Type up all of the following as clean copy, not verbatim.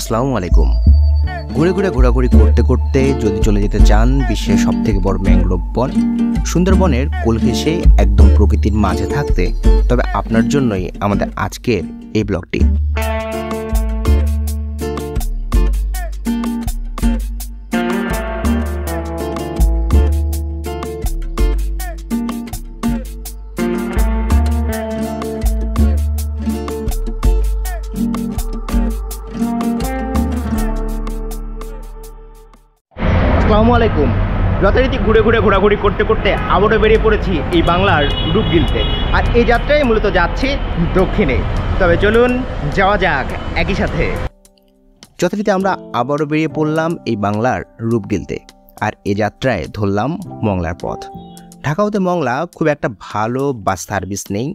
আসসালামু আলাইকুম। ঘুরে ঘুরে ঘোরাঘুরি করতে করতে যদি চলে যেতে চান বিশ্বের সবথেকে বড় ম্যানগ্রোভ বন সুন্দরবনের কোল ঘেঁষে একদম প্রকৃতির মাঝে থাকতে, তবে আপনার জন্যই আমাদের আজকের এই ব্লগটি। আসসালামু আলাইকুম। যথারীতি ঘুরে ঘুরে ঘোরাঘুরি করতে করতে আবারও বেরিয়ে পড়েছি এই বাংলার রূপ গিলতে, আর এই যাত্রায় মূলত যাচ্ছি দক্ষিণে। তবে চলুন যাওয়া যাক একই সাথে। যথারীতি আমরা আবারও বেরিয়ে পড়লাম এই বাংলার রূপ গিলতে, আর এই যাত্রায় ধরলাম মংলার পথ। ঢাকা হতে মংলা খুব একটা ভালো বাস সার্ভিস নেই।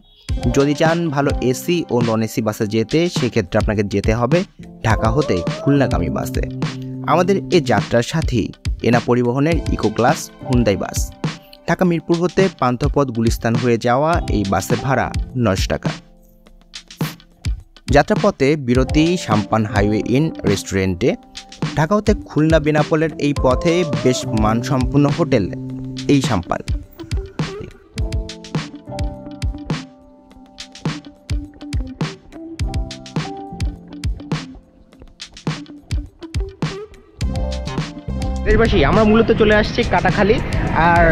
যদি চান ভালো এসি ও নন এসি বাসে যেতে, সেক্ষেত্রে আপনাকে যেতে হবে ঢাকা হতে খুলনাগামী বাসে। আমাদের এই যাত্রার সাথেই এনা পরিবহনের ইকো ক্লাস হুন্দাই বাস। ঢাকা মিরপুর হতে পান্থপথ গুলিস্তান হয়ে যাওয়া এই বাসের ভাড়া 900 টাকা। যাত্রাপথে বিরতি সাম্পান হাইওয়ে ইন রেস্টুরেন্টে। ঢাকা হতে খুলনা বেনাপোলের এই পথে বেশ মানসম্পন্ন হোটেল এই সাম্পান। দেশবাসী, আমরা মূলত চলে আসছি কাটাখালী। আর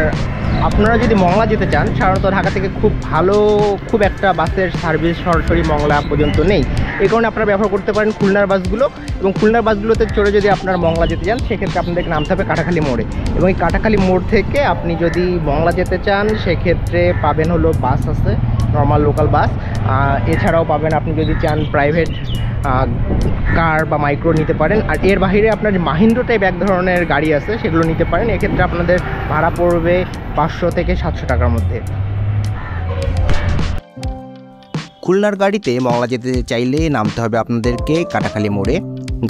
আপনারা যদি মংলা যেতে চান, সাধারণত ঢাকা থেকে খুব একটা বাসের সার্ভিস সরাসরি মংলা পর্যন্ত নেই। এই কারণে আপনারা ব্যবহার করতে পারেন খুলনার বাসগুলো, এবং খুলনার বাসগুলোতে চড়ে যদি আপনারা মংলা যেতে চান, সেক্ষেত্রে আপনাদেরকে নামতে হবে কাটাখালী মোড়ে। এবং এই কাটাখালী মোড় থেকে আপনি যদি মংলা যেতে চান, সেক্ষেত্রে পাবেন হলো বাস আছে, নর্মাল লোকাল বাস। এছাড়াও পাবেন আপনি যদি চান প্রাইভেট কার বা মাইক্রো নিতে পারেন। আর এর বাইরে আপনার মাহিন্দ্র টাইপ এক ধরনের গাড়ি আছে, সেগুলো নিতে পারেন। এক্ষেত্রে আপনাদের ভাড়া পড়বে 500 থেকে 700 টাকার মধ্যে। খুলনার গাড়িতে মংলা যেতে চাইলে নামতে হবে আপনাদেরকে কাটাখালী মোড়ে।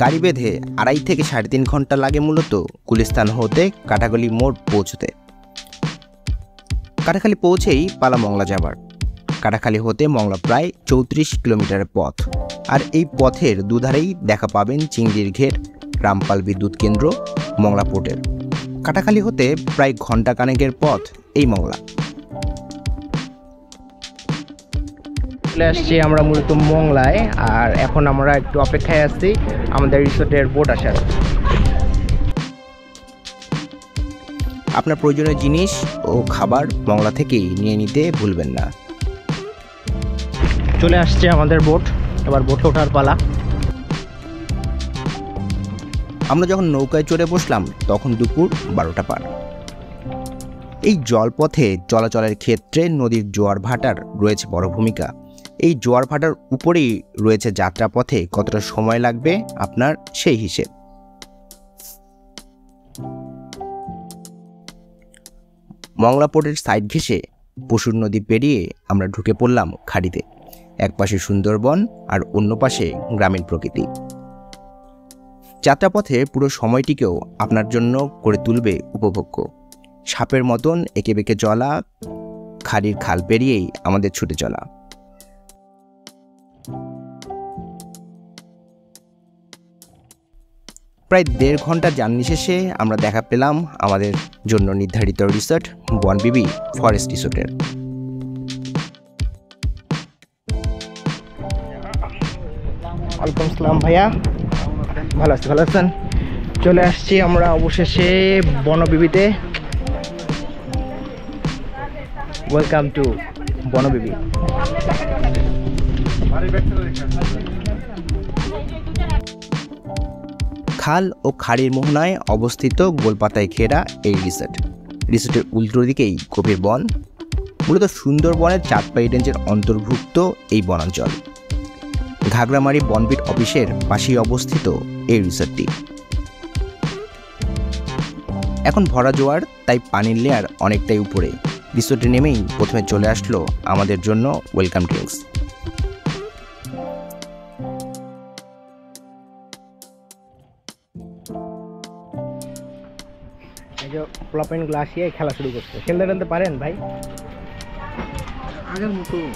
গাড়ি বেঁধে 2.5 থেকে 3.5 ঘন্টা লাগে মূলত গুলিস্তান হতে কাটাখালী মোড় পৌঁছতে। কাটাখালী পৌঁছেই পালা মংলা যাবার। কাটাখালী হতে মংলা প্রায় 34 কিলোমিটারের পথ, আর এই পথের দুধারেই দেখা পাবেন চিংড়ির ঘের, রামপাল বিদ্যুৎ কেন্দ্র, মংলা পোর্টের। কাটাখালী হতে প্রায় ঘন্টা কানেকের পথ এই মংলা। চলে আসছি আমরা মূলত মংলায়, আর এখন আমরা একটু অপেক্ষায় আছি আমাদের রিসোর্টের বোট আসার। আপনার প্রয়োজনীয় জিনিস ও খাবার মংলা থেকেই নিয়ে নিতে ভুলবেন না। চলে আসছে আমাদের বোট, এবার বোটে ওঠার পালা। আমরা যখন নৌকায় চড়ে বসলাম তখন দুপুর 12টা পার। এই জলপথে চলাচলের ক্ষেত্রে নদীর জোয়ার ভাটার রয়েছে বড় ভূমিকা। এই জোয়ার ভাটার উপরেই রয়েছে যাত্রাপথে কতটা সময় লাগবে আপনার সেই হিসেব। মংলা পোর্টের সাইড ঘেঁষে পশুর নদী পেরিয়ে আমরা ঢুকে পড়লাম খাড়িতে। এক পাশে সুন্দরবন আর অন্য পাশে গ্রামীণ প্রকৃতি। যাত্রাপথে পুরো সময়টিকেও আপনার জন্য করে তুলবে উপভোগ্য। সাপের মতন এঁকে বেঁকে চলা খাড়ির খাল পেরিয়েই আমাদের ছুটে চলা। প্রায় 1.5 ঘন্টা জার্নি শেষে আমরা দেখা পেলাম আমাদের জন্য নির্ধারিত রিসোর্ট বনবিবি ফরেস্ট রিসোর্টের। ওয়ালাইকুম আসসালাম ভাইয়া, ভালো আছেন? চলে আসছি আমরা অবশেষে বনবিবিতে। Welcome to Bonbibi. খাল ও খাড়ির মোহনায় অবস্থিত গোলপাতায় ঘেরা এই রিসোর্টের উল্টো দিকেই গভীর বন। মূলত সুন্দরবনের চাঁদপাই রেঞ্জের অন্তর্ভুক্ত এই বনাঞ্চল। ঘাগড়ামারি বনবিট অফিসের পাশেই অবস্থিত এই রিসোর্টটি। এখন ভরা জোয়ার, তাই পানির লেয়ার অনেকটাই উপরে। রিসোর্টে নেমেই প্রথমে চলে আসলো আমাদের জন্য ওয়েলকাম ড্রিঙ্কস। এই যে প্লপেন গ্লাসিয়ে খেলা শুরু করছে। খেলতে পারেন ভাই? আগের মতোই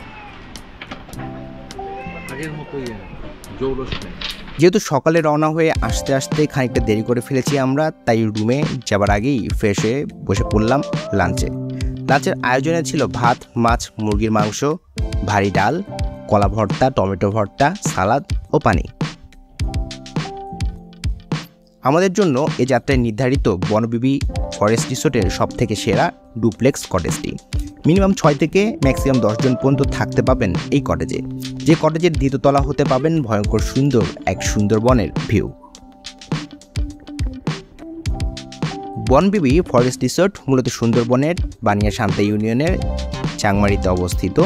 জৌলস নেই। যেহেতু সকালে রওনা হয়ে আসতে আসতে খানিকটা দেরি করে ফেলেছি আমরা, তাই রুমে যাবার আগেই ফ্রেশ হয়ে বসে পড়লাম লাঞ্চে। লাঞ্চের আয়োজনে ছিল ভাত, মাছ, মুরগির মাংস, ভারী ডাল, কলা ভর্তা, টমেটো ভর্তা, সালাদ ও পানি। আমাদের জন্য এ যাত্রায় নির্ধারিত বনবিবি ফরেস্ট রিসোর্টের সবথেকে সেরা ডুপ্লেক্স কটেজটি। মিনিমাম 6 থেকে ম্যাক্সিমাম 10 জন পর্যন্ত থাকতে পাবেন এই কটেজে, যে কটেজের দ্বিতীয়তলা হতে পাবেন ভয়ঙ্কর সুন্দর এক সুন্দরবনের ভিউ। বনবিবি ফরেস্ট রিসোর্ট মূলত সুন্দরবনের বানিয়াশান্তা ইউনিয়নের চাংমারিতে অবস্থিত।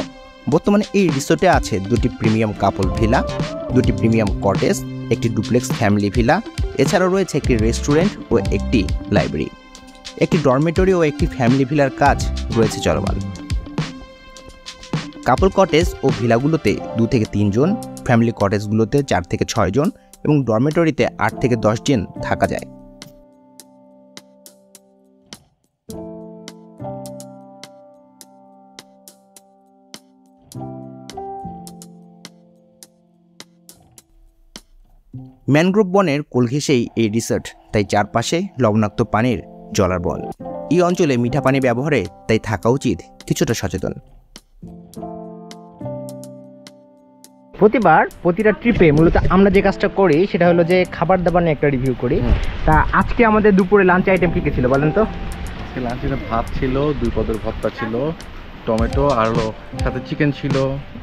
বর্তমানে এই রিসোর্টে আছে 2টি প্রিমিয়াম কাপল ভিলা, 2টি প্রিমিয়াম কটেজ, একটি ডুপ্লেক্স ফ্যামিলি ভিলা, এছাড়াও রয়েছে একটি রেস্টুরেন্ট ও একটি লাইব্রেরি, একটি ডরমেটরি ও একটি ফ্যামিলি ভিলার কাজ রয়েছে চলমান। কাপল কটেজ ও ভিলাগুলোতে 2 থেকে 3 জন, ফ্যামিলি কটেজগুলোতে 4 থেকে 6 জন এবং ডরমেটরিতে 8 থেকে 10 জন থাকা যায়। ম্যানগ্রোভ বনের কোল ঘেঁষেই এই রিসোর্ট, তাই চারপাশে লবণাক্ত পানির জলার বন। এই অঞ্চলে মিঠা পানি ব্যবহারে তাই থাকা উচিত কিছুটা সচেতন। প্রতিটা ট্রিপে মূলত আমরা যে কাজটা করি সেটা হলো যে খাবার দাবার নিয়ে একটা রিভিউ করি। তা আজকে আমাদের দুপুরে লাঞ্চ আইটেম কি কি ছিল বলেন তো? লাঞ্চে ভাত ছিল, 2 পদের ভর্তা ছিল, টমেটো আর সাথে চিকেন ছিল।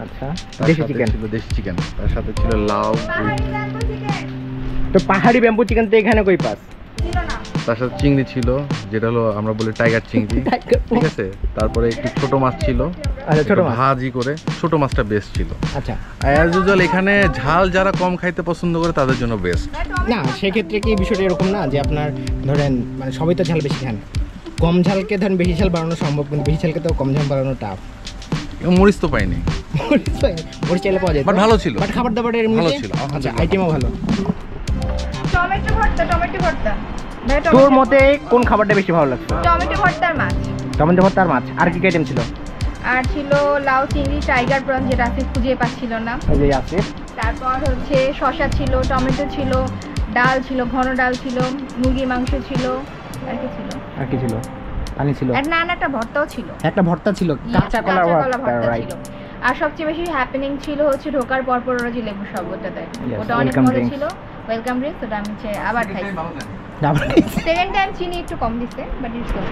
আচ্ছা, দেশি চিকেন ছিল, দেশি চিকেন, তার সাথে ছিল লাউ। তো পাহাড়ি ব্যাম্বু চিকেন তো এখানে কই পাস? তার সাথে চিংড়ি ছিল, যেটা হলো আমরা বলি টাইগার চিংড়ি, ঠিক আছে। তারপরে একটু ছোট মাছ ছিল, আচ্ছা ছোট মাছ ভাজি করে, ছোট মাছটা বেস্ট ছিল। আচ্ছা, অ্যাজ ইউজুয়াল এখানে ঝাল যারা কম খাইতে পছন্দ করে তাদের জন্য বেস্ট। না সেক্ষেত্রে কি বিষয়টা এরকম না যে আপনার ধরেন মানে সবাই তো ঝাল বেশি খান, কম ঝালকে ধরেন বেশি ঝাল বাড়ানো সম্ভব, কিন্তু বেশি ঝালকে তো কম ঝাল বাড়ানো টাফ। মরিচ তো পাইনি, মরিচ চাইলে পাওয়া যায়, বাট ভালো ছিল, বাট খাবার দাবার ভালো ছিল। আচ্ছা, আইটেমও ভালো। টমেটো ভর্তা। তোর মতে কোন খাবারটা বেশি ভালো লাগছে? টমেটো ভর্তার মাছ। টমেটো ভর্তা আর মাছ। আর কি আইটেম ছিল? আর ছিল লাউ চিংড়ি, টাইগার প্রন, যেটা আজকে খুঁজে পাচ্ছিল না। এই যে আছে। তারপর হচ্ছে শসা ছিল, টমেটো ছিল, ডাল ছিল, ঘন ডাল ছিল, মুরগির মাংস ছিল, আর কি ছিল? পানি ছিল। একটা ভর্তাও ছিল। একটা ভর্তা ছিল, কাঁচা কলা ভর্তা, রাইট। আর সবচেয়ে বেশি হ্যাপেনিং ছিল হচ্ছে ঢোকার পরপর ওরা যে লেবু শরবতটা দেয়, ওটা অনেক মজা ছিল। ওয়েলকাম ড্রিঙ্কস, ওটা আমি আবার খাইছি। সেকেন্ড টাইম চিনি একটু কম দিছে, বাট ইটস গুড।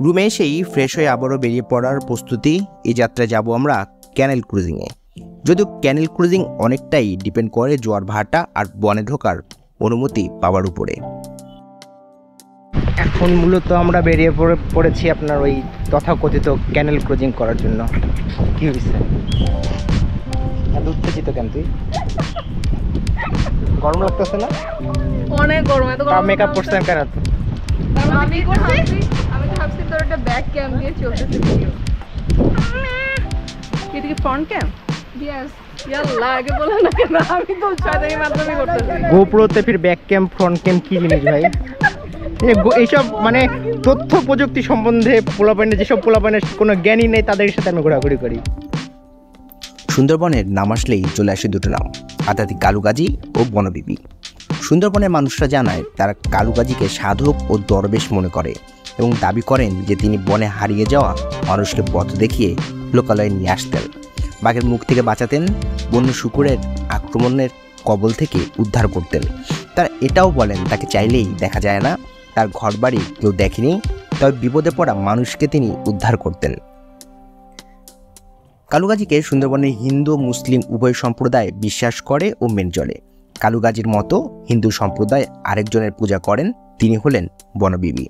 রুমে এসেই ফ্রেশ হয়ে আবারও বেরিয়ে পড়ার প্রস্তুতি। এই যাত্রায় যাব আমরা ক্যানেল ক্রুজিংয়ে। যদিও ক্যানেল ক্রুজিং অনেকটাই ডিপেন্ড করে জোয়ার ভাটা আর বনে ঢোকার অনুমতি পাওয়ার উপরে। এখন মূলত আমরা বেরিয়ে পড়েছি আপনার ওই তথাকথিত ক্যানেল ক্রুজিং করার জন্য। কি হয়েছে, এত উত্তেজিত কেন তুই? গরম লাগতেছে না? অনেক গরম, এত গরম। মেকআপ করছেন কেন? আমি তো ভাবছি তোর একটা ব্যাক ক্যাম দিয়ে চলতেছে ভিডিও। এটা কি ফ্রন্ট ক্যাম? ইয়েস। ইয়াল্লা, আগে বলে না কেন? আমি তো ছয়টার মাধ্যমে করতেছি। গোপ্রোতে ফির ব্যাক ক্যাম ফ্রন্ট ক্যাম কি জিনিস ভাই? এইসব মানে তথ্য প্রযুক্তি সম্বন্ধে পোলাপাইনের যেসব পোলাপাইনের কোনো জ্ঞানই নেই তাদের সাথে আমি ঘোরাঘুরি করি। সুন্দরবনের নাম আসলেই চলে আসে দুটো নাম, অর্থাৎ কালুগাজী ও বনবিবি। সুন্দরবনের মানুষরা জানায় তারা কালুগাজীকে সাধক ও দরবেশ মনে করে এবং দাবি করেন যে তিনি বনে হারিয়ে যাওয়া মানুষকে পথ দেখিয়ে লোকালয়ে নিয়ে আসতেন, বাঘের মুখ থেকে বাঁচাতেন, বন্য শুকুরের আক্রমণের কবল থেকে উদ্ধার করতেন। তারা এটাও বলেন তাকে চাইলেই দেখা যায় না, তার ঘরবাড়ি কেউ দেখেনি, তবে বিপদে পড়া মানুষকে তিনি উদ্ধার করতেন। কালুগাজীকে সুন্দরবনের হিন্দু মুসলিম উভয় সম্প্রদায় বিশ্বাস করে ও মেনে চলে। কালুগাজীর মতো হিন্দু সম্প্রদায় আরেকজনের পূজা করেন, তিনি হলেন বনবিবি।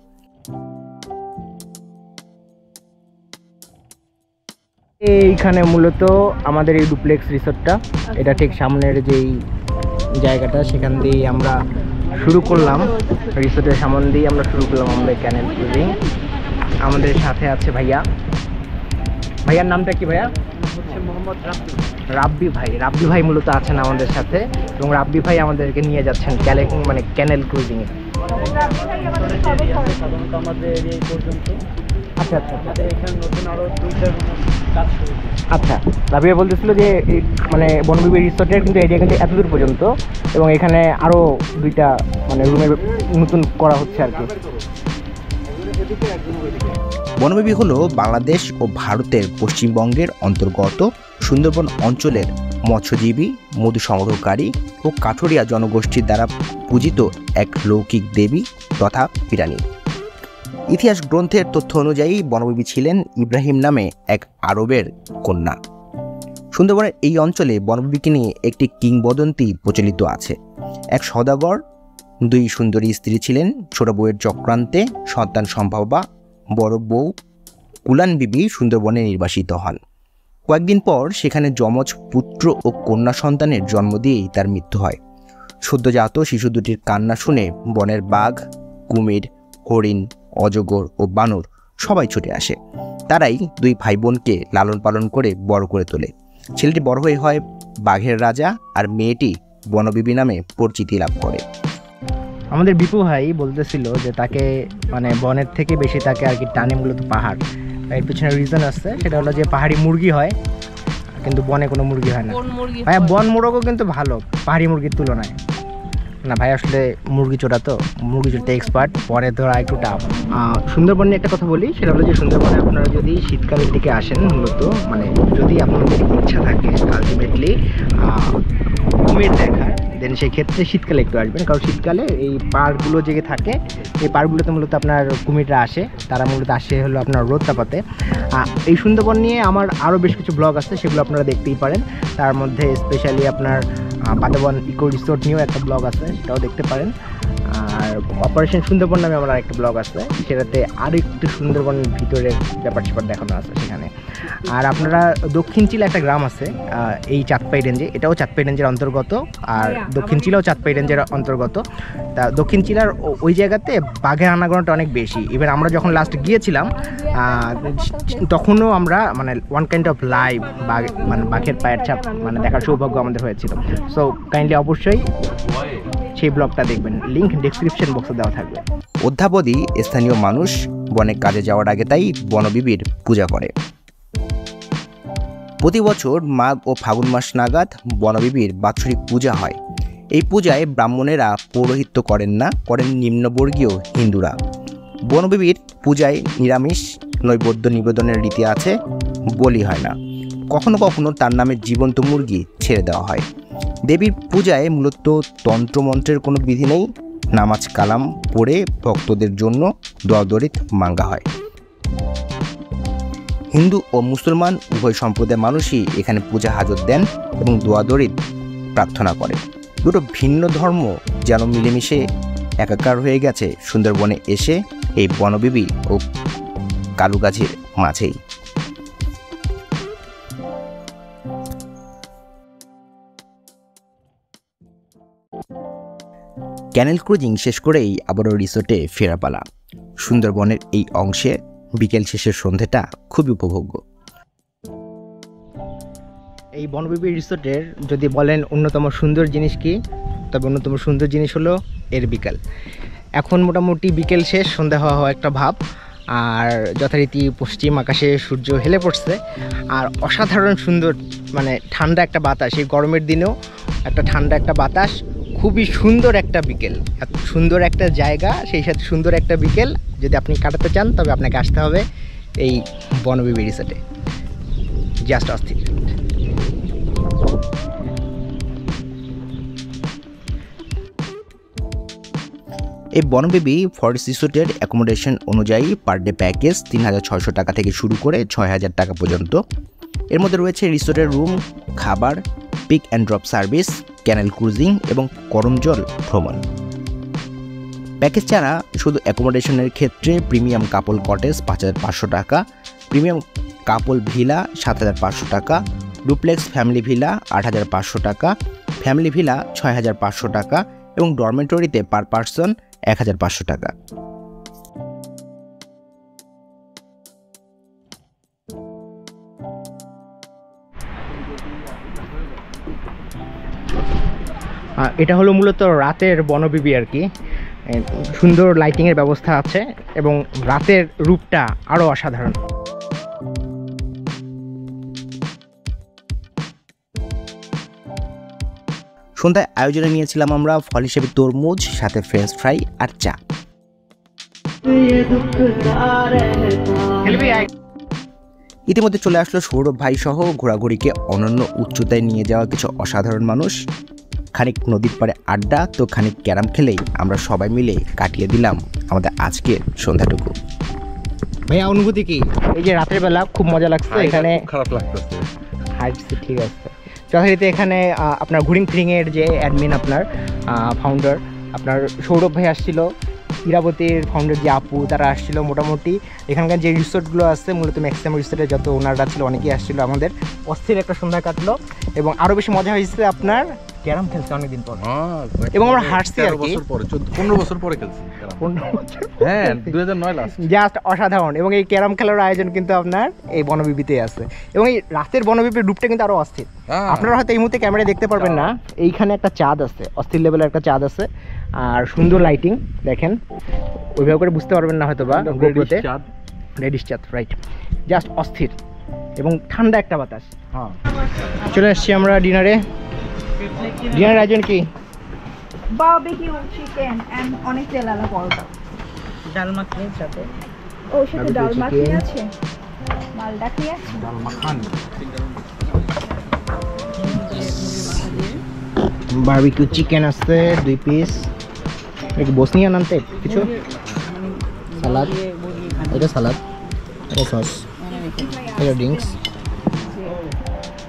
এইখানে মূলত আমাদের এই ডুপ্লেক্স রিসোর্টটা, এটা ঠিক সামনের যেই জায়গাটা সেখান দিয়ে আমরা শুরু করলাম, রিসোর্টের সামনে দিয়ে আমরা শুরু করলাম আমরা ক্যানেল ক্রুজিং। আমাদের সাথে আছে ভাইয়া। ভাইয়ার নামটা কি ভাইয়া? হচ্ছে মোহাম্মদ রাব্বি ভাই। রাব্বি ভাই মূলত আছেন আমাদের সাথে এবং রাব্বি ভাই আমাদেরকে নিয়ে যাচ্ছেন ক্যানেল ক্রুজিংয়ে। সাধারণত আমাদের এই পর্যন্ত আচ্ছা আচ্ছা আচ্ছা। এখানে নতুন আরো 2টা কাজ শুরু। আচ্ছা, রাবিয়া বলতেছিল যে মানে বনবিবি রিসোর্টের কিন্তু এরিয়া কিন্তু এতদূর পর্যন্ত, এবং এখানে আরও 2টা মানে রুমের নতুন করা হচ্ছে আর কি। বনবিবি হলো বাংলাদেশ ও ভারতের পশ্চিমবঙ্গের অন্তর্গত সুন্দরবন অঞ্চলের মৎস্যজীবী, মধু সংগ্রহকারী ও কাঠুরিয়া জনগোষ্ঠীর দ্বারা পূজিত এক লৌকিক দেবী তথা প্রাণী। ইতিহাস গ্রন্থের তথ্য অনুযায়ী বনবিবি ছিলেন ইব্রাহিম নামে এক আরবের কন্যা। সুন্দরবনের এই অঞ্চলে বনবিবিকে নিয়ে একটি কিংবদন্তি প্রচলিত আছে। এক সওদাগর 2 সুন্দরী স্ত্রী ছিলেন। ছোট বউয়ের চক্রান্তে সন্তান সম্ভবা বড় বউ কুলান বিবি সুন্দরবনে নির্বাসিত হন। কয়েকদিন পর সেখানে যমজ পুত্র ও কন্যা সন্তানের জন্ম দিয়েই তার মৃত্যু হয়। সদ্যজাত শিশু দুটির কান্না শুনে বনের বাঘ, কুমির, হরিণ, অজগর ও বানর সবাই ছুটে আসে। তারাই 2 ভাই বোনকে লালন পালন করে বড় করে তোলে। ছেলেটি বড় হয়ে হয় বাঘের রাজা, আর মেয়েটি বনবিবি নামে পরিচিতি লাভ করে। আমাদের বিপু ভাই বলতেছিল যে তাকে মানে বনের থেকে বেশি তাকে আর কি টানে মূলত পাহাড়। এর পিছনে রিজন আছে, সেটা হলো যে পাহাড়ি মুরগি হয় কিন্তু বনে কোনো মুরগি হয় না। ভাই বন মোরগও কিন্তু ভালো পাহাড়ি মুরগির তুলনায়। না ভাই আসলে মুরগি চোরা তো, মুরগি চোরতে এক্সপার্ট, পরে ধরা একটু টাফ। সুন্দরবন নিয়ে একটা কথা বলি, সেটা হলো যে সুন্দরবনে আপনারা যদি শীতকালের দিকে আসেন, মূলত মানে যদি আপনাদের ইচ্ছা থাকে আলটিমেটলি কুমির দেখার, দেন সেক্ষেত্রে শীতকালে একটু আসবেন। কারণ শীতকালে এই পাড়গুলো জেগে থাকে, এই পাড়গুলোতে মূলত আপনার কুমিররা আসে। তারা মূলত আসে হলো আপনার রোদ তাপাতে। এই সুন্দরবন নিয়ে আমার আরও বেশ কিছু ব্লগ আছে, সেগুলো আপনারা দেখতেই পারেন। তার মধ্যে স্পেশালি আপনার বান্দরবান ইকো রিসোর্ট নিয়েও একটা ব্লগ আছে, সেটাও দেখতে পারেন। আর অপারেশন সুন্দরবন নামে আমার একটা ব্লগ আছে, সেটাতে আরও একটু সুন্দরবনের ভিতরের ব্যাপার স্যাপার দেখানো আছে সেখানে। আর আপনারা দক্ষিণ চিলা একটা গ্রাম আছে এই চাঁদপাই রেঞ্জে, এটাও চাঁদপাই রেঞ্জের অন্তর্গত, আর দক্ষিণ চিলাও চাঁদপাই রেঞ্জের অন্তর্গত। তা দক্ষিণ চিলার ওই জায়গাতে বাঘের আনাগোনাটা অনেক বেশি। ইভেন আমরা যখন লাস্ট গিয়েছিলাম তখনও আমরা মানে ওয়ান কাইন্ড অফ লাইভ বাঘ মানে বাঘের পায়ের ছাপ মানে দেখার সৌভাগ্য আমাদের হয়েছিল। সো কাইন্ডলি অবশ্যই সেই ব্লগটা দেখবেন, লিঙ্ক ডেসক্রিপশন বক্সে দেওয়া থাকবে। অদ্যাবধি স্থানীয় মানুষ বনে কাজে যাওয়ার আগে তাই বনবিবির পূজা করে। প্রতি বছর মাঘ ও ফাগুন মাস নাগাদ বনবিবির বাৎসরিক পূজা হয়। এই পূজায় ব্রাহ্মণেরা পৌরোহিত্য করেন না, করেন নিম্নবর্গীয় হিন্দুরা। বনবিবির পূজায় নিরামিষ নৈবেদ্য নিবেদনের রীতি আছে, বলি হয় না। কখনো কখনো তার নামে জীবন্ত মুরগি ছেড়ে দেওয়া হয়। দেবীর পূজায় মূলত তন্ত্রমন্ত্রের কোনো বিধি নেই, নামাজ কালাম পড়ে ভক্তদের জন্য দোয়া দরিদ মাঙ্গা হয়। হিন্দু ও মুসলমান উভয় সম্প্রদায়ের মানুষই এখানে পূজা হাজত দেন এবং দোয়া দরিদ প্রার্থনা করে। দুটো ভিন্ন ধর্ম যেন মিলেমিশে একাকার হয়ে গেছে সুন্দরবনে এসে এই বনবিবি ও কালুগাছির মাঝেই। ক্যানেল ক্রুজিং শেষ করেই আবারও রিসোর্টে ফেরা পালা। সুন্দরবনের এই অংশে বিকেল শেষের সন্ধ্যাটা খুবই উপভোগ্য। এই বনবিবি রিসোর্টের যদি বলেন অন্যতম সুন্দর জিনিস কি, তবে অন্যতম সুন্দর জিনিস হলো এর বিকেল। এখন মোটামুটি বিকেল শেষ, সন্ধ্যা হওয়া একটা ভাব, আর যথারীতি পশ্চিম আকাশে সূর্য হেলে পড়ছে, আর অসাধারণ সুন্দর মানে ঠান্ডা একটা বাতাস। এই গরমের দিনেও একটা ঠান্ডা একটা বাতাস, খুবই সুন্দর একটা বিকেল, এত সুন্দর একটা জায়গা, সেই সাথে সুন্দর একটা বিকেল যদি আপনি কাটাতে চান তবে আপনাকে আসতে হবে এই বনবিবি রিসোর্টে। জাস্ট অস্থির। এই বনবিবি ফরেস্ট রিসোর্টের অ্যাকোমোডেশন অনুযায়ী পার ডে প্যাকেজ ৩৬০০ টাকা থেকে শুরু করে ৬০০০ টাকা পর্যন্ত। এর মধ্যে রয়েছে রিসোর্টের রুম, খাবার, pick and drop service, canal cruising এবং গরম জল ভ্রমণ। প্যাকেজ ছাড়া শুধু অ্যাকোমোডেশনের ক্ষেত্রে প্রিমিয়াম কাপল কটেজ ৫৫০০ টাকা, প্রিমিয়াম কাপল ভিলা ৭৫০০ টাকা, ডুপ্লেক্স ফ্যামিলি ভিলা ৮৫০০ টাকা, ফ্যামিলি ভিলা ৬৫০০ টাকা এবং ডরমেটরিতে পার পারসন ১৫০০ টাকা। এটা হলো মূলত রাতের বনবিবি আর কি। সুন্দর লাইটিংয়ের ব্যবস্থা আছে এবং রাতের রূপটা আরও অসাধারণ। সন্ধ্যায় আয়োজনে নিয়েছিলাম আমরা ফল হিসেবে তরমুজ, সাথে ফ্রেঞ্চ ফ্রাই আর চা। ইতিমধ্যে চলে আসলো সৌরভ ভাই সহ ঘোরাঘুরিকে অনন্য উচ্চতায় নিয়ে যাওয়া কিছু অসাধারণ মানুষ। খানিক নদীর পাড়ে আড্ডা তো খানিক ক্যারাম খেলেই আমরা সবাই মিলে কাটিয়ে দিলাম আমাদের আজকের সন্ধ্যাটুকু। ভাইয়া অনুভূতি কি? এই যে রাতের বেলা খুব মজা লাগছে এখানে। খারাপ লাগতেছে। হাইটসে ঠিক আছে। যথারীতি এখানে আপনার ঘুরিং ফিরিংয়ের যে অ্যাডমিন আপনার ফাউন্ডার আপনার সৌরভ ভাই আসছিল, ইরাবতীর ফাউন্ডার যে আপু তারা আসছিল। মোটামুটি এখানকার যে রিসোর্টগুলো আছে মূলত ম্যাক্সিমাম রিসোর্টের যত ওনাররা ছিল অনেকেই আসছিল। আমাদের অস্থির একটা সন্ধ্যা কাটলো এবং আরও বেশি মজা হয়েছে আপনার ক্যারাম খেলছে অনেকদিন পর এবং আমরা হাঁটছি আর কি 15 বছর পরে খেলছি। 15 বছর, হ্যাঁ 2009 লাস্ট। জাস্ট অসাধারণ। এবং এই ক্যারাম খেলার আয়োজন কিন্তু আপনার এই বনবিবিতে আছে এবং এই রাতের বনবিবির রূপটা কিন্তু আরও অস্থির। আপনারা হয়তো এই মুহূর্তে ক্যামেরায় দেখতে পারবেন না, এইখানে একটা চাঁদ আছে, অস্থির লেভেলের একটা চাঁদ আছে আর সুন্দর লাইটিং দেখেন, ওইভাবে করে বুঝতে পারবেন না হয়তো বা গোপ্রোতে। রেডিশ চাঁদ, রাইট, জাস্ট অস্থির এবং ঠান্ডা একটা বাতাস। হ্যাঁ চলে আসছি আমরা ডিনারে। ডিনারের আয়োজন কি? বারবিকিউ চিকেন এন্ড অনেক তেলালা পরোটা, ডাল মাখনির সাথে। ও সাথে ডাল মাখনি আছে, মালটা কি আছে, ডাল মাখানি। বারবিকিউ চিকেন আছে 2 পিস, এক বসনিয়ান আনতে কিছু, সালাদ, এটা সালাদ, এটা সস, এটা ড্রিঙ্কস,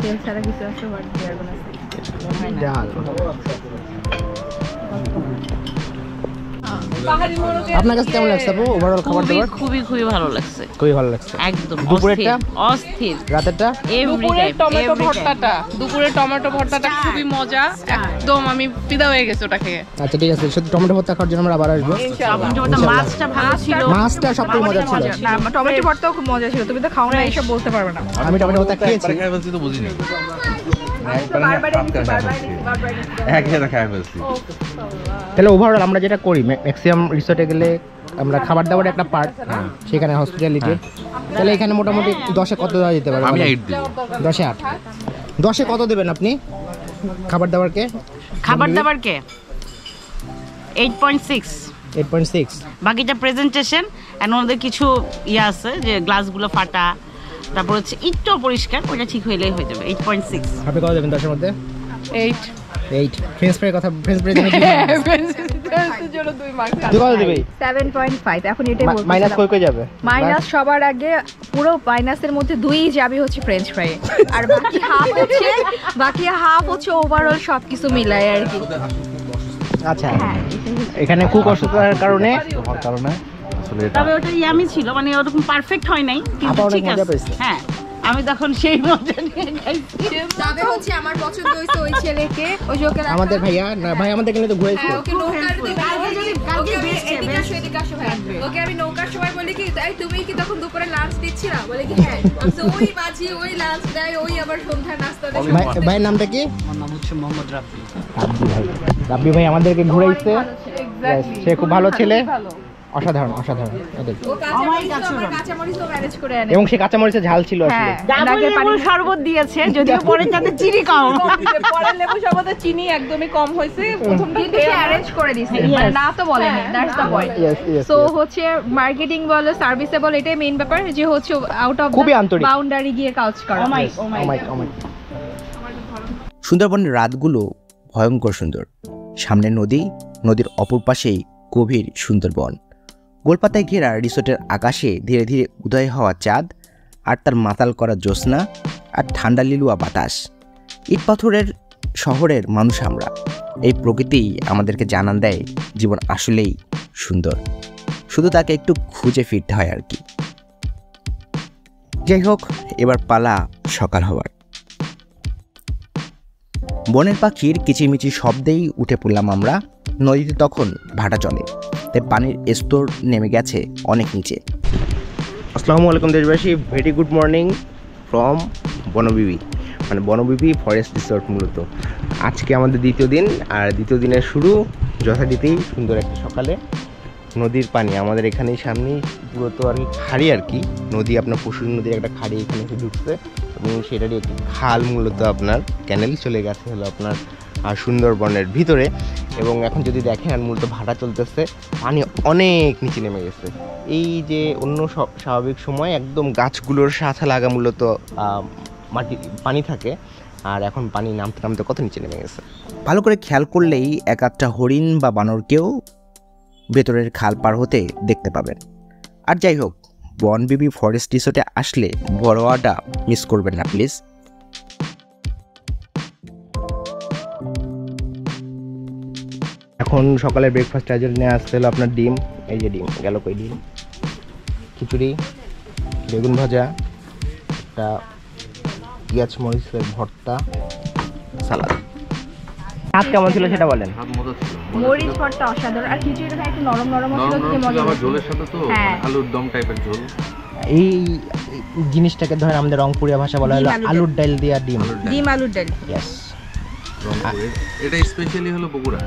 তেল ছাড়া কিছু আছে বাট দেয়ার গোনা ডাল। আপনার কাছে কেমন লাগছে আপু ওভারঅল খাবার দাবার? খুবই ভালো লাগছে, খুবই ভালো লাগছে। একদম দুপুরেরটা অস্থির, রাতেরটা দুপুরের টমেটো ভর্তাটা খুবই মজা, একদম আমি ফিদা হয়ে গেছি ওটা খেয়ে। আচ্ছা ঠিক আছে, শুধু টমেটো ভর্তা খাওয়ার জন্য আমরা আবার আসবো। মাছটা ভালো ছিল, মাছটা সবথেকে মজা ছিল। না টমেটো ভর্তাও খুব মজা ছিল, তুমি তো খাও না এইসব বলতে পারবে না। আমি টমেটো ভর্তা খেয়েছি। খাই ফেলছি তো বুঝিনি। তাহলে ওভারঅল আমরা যেটা করি ম্যাক্সিমাম রিসোর্টে গেলে আমরা খাবার দাবার একটা পার্ট, সেখানে হসপিটালিটির, তাহলে এখানে মোটামুটি 10-এ কত দেওয়া যেতে পারে? আমি 8 দেব। 10-এ 8। 10-এ কত দেবেন আপনি খাবার দাবারকে? 8.6। 8.6। বাকিটা প্রেজেন্টেশন এন্ড ওদের কিছু ইয়ে আছে যে গ্লাসগুলো ফাটা, তারপর হচ্ছে একটু পরিষ্কার, ওটা ঠিক হইলেই হয়ে যাবে। 8.6। আপনি কত দেবেন 10-এর মধ্যে? 8 ফ্রেঞ্চ ফ্রাই কথা, ফ্রেঞ্চ ফ্রাই জন্য জন্য 2 মার্ক। তুই কত দিবি? 7.5। এখন এটাই বলতে মাইনাস কই যাবে? মাইনাস সবার আগে পুরো মাইনাসের মধ্যে 2ই যাবে হচ্ছে ফ্রেঞ্চ ফ্রাই, আর বাকি হাফ হচ্ছে ওভারঅল সবকিছু মিলাই আর কি। আচ্ছা এখানে কুক অসুবিধার কারণে আসলে এটা তবে ওটা ইয়ামি ছিল, মানে ওরকম পারফেক্ট হয় নাই, কিন্তু আপা অনেক ঠিক মজা আছে। পেয়েছে। হ্যাঁ আমি তখন সেই মজা নিয়ে খাইছি। তবে হচ্ছে আমার পছন্দ হইছে ওই ছেলেকে, ওই যে ওকে আমাদের ভাইয়া না, ভাই আমাদের এখানে তো ঘুরেছে। ওকে নৌকার ওকে আমি নৌকার সময় বলি কি তাই তুমি কি তখন দুপুরে লাঞ্চ দিচ্ছিলা? বলে কি হ্যাঁ। ওই মাঝি ওই লাঞ্চ দেয়, ওই আবার সন্ধ্যার নাস্তা দেয়। ভাইয়ের নামটা কি? আমার নাম হচ্ছে মোহাম্মদ রাফি। রাব্বি ভাই আমাদেরকে ঘুরাইছে, সে খুব ভালো ছেলে, অসাধারণ অসাধারণ। কাঁচামরিচও ম্যানেজ করে আনে এবং সে কাঁচামরিচের ঝাল ছিল আসলে। লেবুর শরবত দিয়েছে, যদিও পরে তাতে চিনি কম। পরে লেবু শরবতে চিনি একদমই কম হয়েছে, প্রথম দিন কিন্তু সে অ্যারেঞ্জ করে দিছে, মানে না তো বলেনি, that's the point. Yes, yes, so yes. হচ্ছে মার্কেটিং বলো সার্ভিসে বলো, এটাই মেইন ব্যাপার যে হচ্ছে আউট অফ খুবই আন্তরিক। বাউন্ডারি গিয়ে কাজ করা। Oh my, oh my. সুন্দরবনের রাতগুলো ভয়ঙ্কর সুন্দর। সামনে নদী, নদীর অপর পাশেই গভীর সুন্দরবন। গোলপাতায় ঘেরা রিসোর্টের আকাশে ধীরে ধীরে উদয় হওয়া চাঁদ, আর তার মাতাল করা জ্যোৎস্না, আর ঠান্ডা লিলুয়া বাতাস। ইট পাথরের শহরের মানুষ আমরা। এই প্রকৃতিই আমাদেরকে জানান দেয় জীবন আসলেই সুন্দর, শুধু তাকে একটু খুঁজে ফিরতে হয় আর কি। যাই হোক, এবার পালা সকাল হওয়ার। বনের পাখির কিচিরমিচির শব্দেই উঠে পড়লাম আমরা। নদীতে তখন ভাটা চলে, তাই পানির স্তর নেমে গেছে অনেক নিচে। আসসালামু আলাইকুম দেশবাসী, very good morning from Bonbibi, মানে বনবিবি ফরেস্ট রিসোর্ট। মূলত আজকে আমাদের দ্বিতীয় দিন, আর দ্বিতীয় দিনের শুরু যথারীতি সুন্দর একটা সকালে নদীর পানি আমাদের এখানেই সামনেই পুরো তো আর কি খাড়ি আর কি নদী, আপনার পশুর নদীর একটা খাড়ি এখানে এসে ঢুকছে এবং সেটারই একটি খাল মূলত আপনার ক্যানেল চলে গেছে হলো আপনার সুন্দরবনের ভিতরে। এবং এখন যদি দেখেন মূলত ভাটা চলতেছে, পানি অনেক নিচে নেমে গেছে। এই যে অন্য স্বাভাবিক সময় একদম গাছগুলোর সাথে লাগা মূলত মাটি পানি থাকে, আর এখন পানি নামতে নামতে কত নিচে নেমে গেছে। ভালো করে খেয়াল করলেই এক আধটা হরিণ বা বানরকেও ভেতরের খাল পার হতে দেখতে পাবেন। আর যাই হোক, বনবিবি ফরেস্ট রিসোর্টে আসলে বড়োয়াটা মিস করবেন না প্লিজ। এখন সকালের ব্রেকফাস্ট আজ নিয়ে আসতে হলো আপনার ডিম, এই যে ডিম গেল কই, ডিম, খিচুড়ি, বেগুন ভাজা, একটা পেঁয়াজ মরিচের ভর্তা, সালাদ। হাত কেমন ছিল সেটা বলেন। হাত মজা ছিল, মরিচ ভর্তা অসাধারণ, আর খিচুড়িটা একটু নরম নরম ছিল, খেতে মজা আবার হয়েছিল। ঝোলের সাথে তো হ্যাঁ। আলুর দম টাইপের ঝোল। এই জিনিসটাকে ধরেন আমাদের রংপুরিয়া ভাষা বলা হলো ডিম আলুর আলুর ডাল দিয়া ডিম। ডিম আলুর ডাল। ইয়েস, রংপুরের এটা স্পেশালি হলো বগুড়া,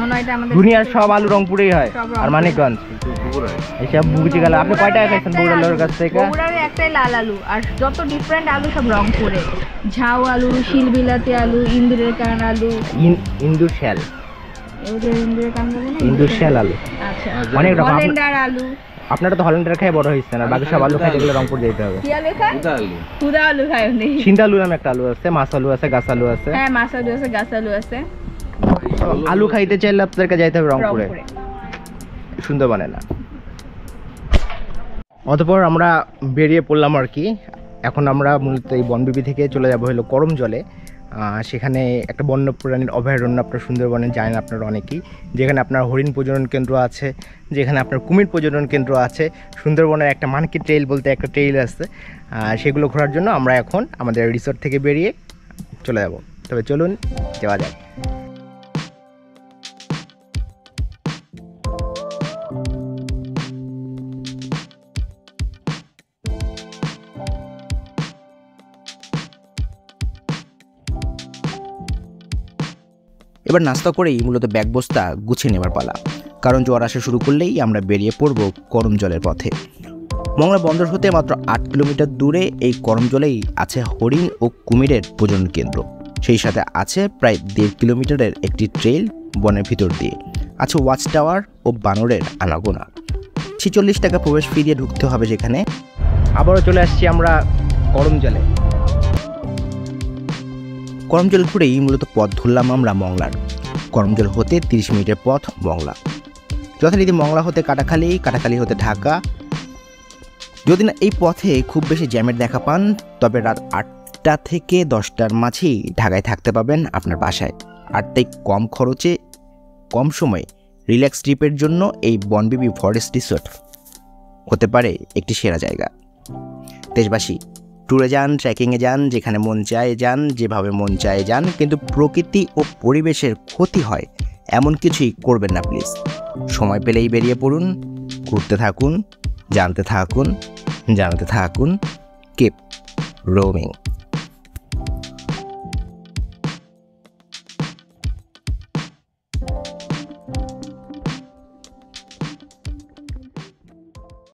না এটা আমাদের দুনিয়ার সব আলু রংপুরেই হয়, সব আর রংপুরে। মানিকগঞ্জ কিন্তু বগুড়ায় এসব বুঝে গেল। আপনি কয় টাকা খাইছেন বগুড়ার কাছ থেকে? বগুড়ার একটাই লাল আলু, আর যত ডিফারেন্ট আলু সব রংপুরে। ঝাউ আলু, শিলবিলাতি আলু, ইন্দুরের কান আলু, ইন্দুর শ্যাল, ওদের ইন্দুরের কান বলে না? ইন্দুর শ্যাল আলু আচ্ছা, অনেক রকম। হল্যান্ডার আলু। আপনারা তো হল্যান্ডার খেয়ে বড় হয়েছেন, আর বাকি সব আলু খাইতে গেলে রংপুর যেতে হবে। কি আলু খায়? উদা আলু। খুদা আলু খায় উনি। সিন্ধা আলু নামে একটা আলু আছে, মাছ আলু আছে, গাছ আলু আছে। হ্যাঁ, মাছ আলু আছে, গাছ আলু আছে। আলু খাইতে চাইলে আপনাদেরকে যাইতে হবে রংপুরে, রংপুরে। সুন্দরবনে না। অতঃপর আমরা বেরিয়ে পড়লাম আর কি। এখন আমরা মূলত এই বনবিবি থেকে চলে যাব হলো করমজলে। সেখানে একটা বন্যপ্রাণীর অভয়ারণ্য আপনার সুন্দরবনে জানেন আপনারা অনেকেই, যেখানে আপনার হরিণ প্রজনন কেন্দ্র আছে, যেখানে আপনার কুমির প্রজনন কেন্দ্র আছে। সুন্দরবনের একটা মানকি ট্রেইল বলতে একটা ট্রেইল আছে, সেগুলো ঘোরার জন্য আমরা এখন আমাদের রিসোর্ট থেকে বেরিয়ে চলে যাব। তবে চলুন যাওয়া যাক। এবার নাস্তা করেই মূলত ব্যাগ বস্তা গুছিয়ে নেবার পালা, কারণ জোয়ার আসা শুরু করলেই আমরা বেরিয়ে পড়ব করমজলের পথে। মংলা বন্দর হতে মাত্র 8 কিলোমিটার দূরে এই করমজলেই আছে হরিণ ও কুমিরের প্রজনন কেন্দ্র। সেই সাথে আছে প্রায় 1.5 কিলোমিটারের একটি ট্রেইল বনের ভিতর দিয়ে, আছে ওয়াচ টাওয়ার ও বানরের আনাগোনা। 46 টাকা প্রবেশ ফি দিয়ে ঢুকতে হবে যেখানে। আবারও চলে আসছি আমরা করমজলে। করমজল ঘুরেই মূলত পথ ধরলাম আমরা মংলার। করমজল হতে 30 মিনিটের পথ মংলা। যথারীতি মংলা হতে কাটাখালী, কাটাখালী হতে ঢাকা। যদি না এই পথে খুব বেশি জ্যামের দেখা পান, তবে রাত 8টা থেকে 10টার মাঝেই ঢাকায় থাকতে পাবেন আপনার বাসায়। আর তাই কম খরচে কম সময়ে রিল্যাক্স ট্রিপের জন্য এই বনবিবি ফরেস্ট রিসোর্ট হতে পারে একটি সেরা জায়গা। দেশবাসী, ট্যুরে যান, ট্রেকিংয়ে যান, যেখানে মন চায় যান, যেভাবে মন চায় যান, কিন্তু প্রকৃতি ও পরিবেশের ক্ষতি হয় এমন কিছুই করবেন না প্লিজ। সময় পেলেই বেরিয়ে পড়ুন, ঘুরতে থাকুন, জানতে থাকুন, জানাতে থাকুন। Keep roaming.